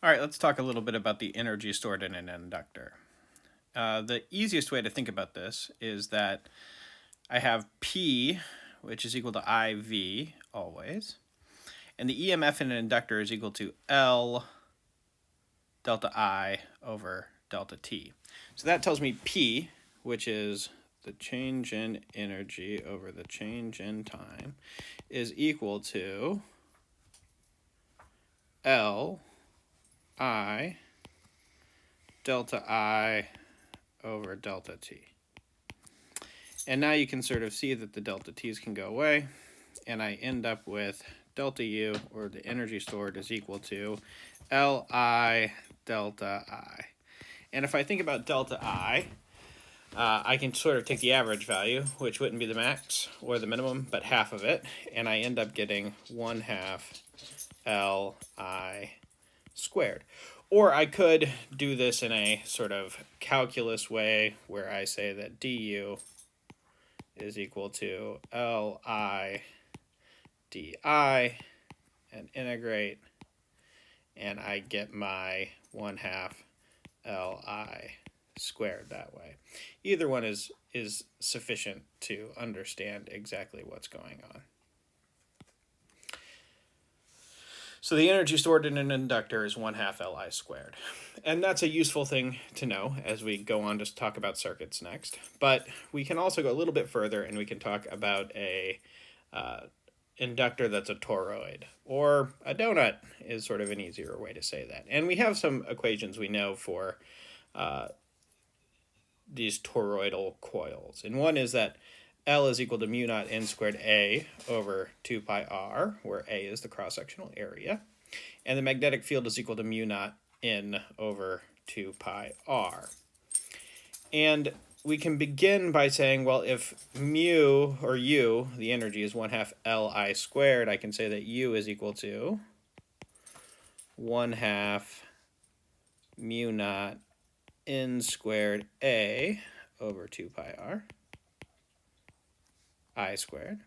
All right, let's talk a little bit about the energy stored in an inductor. The easiest way to think about this is that I have P, which is equal to IV always, and the EMF in an inductor is equal to L delta I over delta T. So that tells me P, which is the change in energy over the change in time, is equal to L I delta I over delta T. And now you can sort of see that the delta T's can go away, and I end up with delta U, or the energy stored, is equal to Li delta I. And if I think about delta I can sort of take the average value, which wouldn't be the max or the minimum, but half of it, and I end up getting 1/2 Li squared. Or I could do this in a sort of calculus way where I say that du is equal to Li di and integrate, and I get my 1/2 Li squared that way. Either one is sufficient to understand exactly what's going on. So the energy stored in an inductor is 1/2 Li squared. And that's a useful thing to know as we go on to talk about circuits next. But we can also go a little bit further and we can talk about a inductor that's a toroid, or a donut is sort of an easier way to say that. And we have some equations we know for these toroidal coils. And one is that L is equal to mu naught n squared A over 2 pi r, where A is the cross-sectional area. And the magnetic field is equal to mu naught n over 2 pi r. And we can begin by saying, well, if mu, or U, the energy, is 1/2 Li squared, I can say that U is equal to 1/2 mu naught n squared A over 2 pi r, I squared.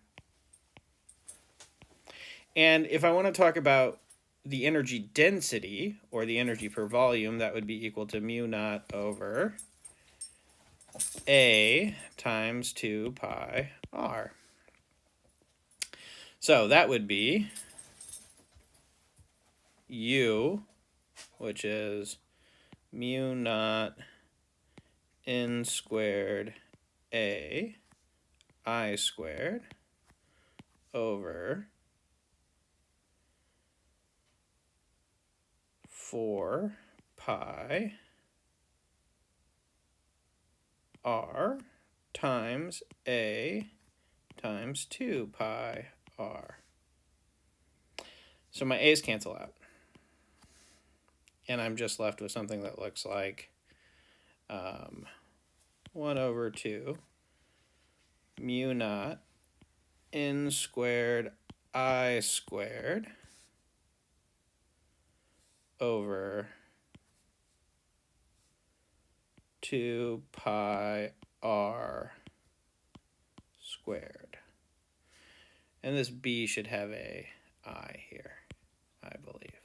And if I want to talk about the energy density, or the energy per volume, that would be equal to mu naught over A times 2 pi r. So that would be U, which is mu naught n squared A I squared over 4 pi r times A times 2 pi r. So my a's cancel out. And I'm just left with something that looks like 1 over 2 mu naught n squared I squared over 2 pi r squared. And this B should have a I here, I believe.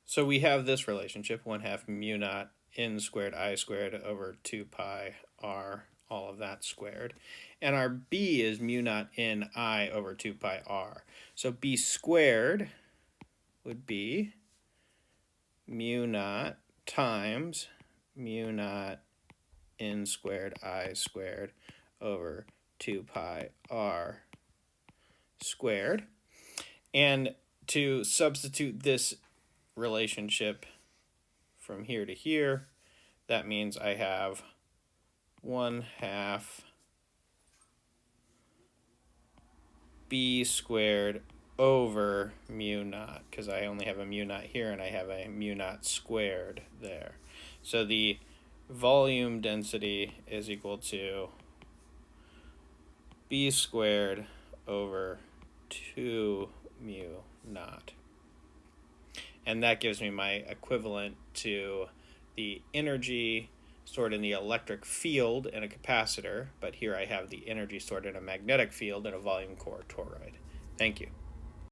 So we have this relationship, 1/2 mu naught n squared I squared over 2 pi r, all of that squared. And our B is mu naught n I over 2 pi r. So B squared would be mu naught times mu naught n squared I squared over 2 pi r squared. And to substitute this relationship from here to here, that means I have 1/2 B squared over mu naught, because I only have a mu naught here and I have a mu naught squared there. So the volume density is equal to B squared over 2 mu naught. And that gives me my equivalent to the energy stored in the electric field in a capacitor, but here I have the energy stored in a magnetic field in a volume core toroid. Thank you.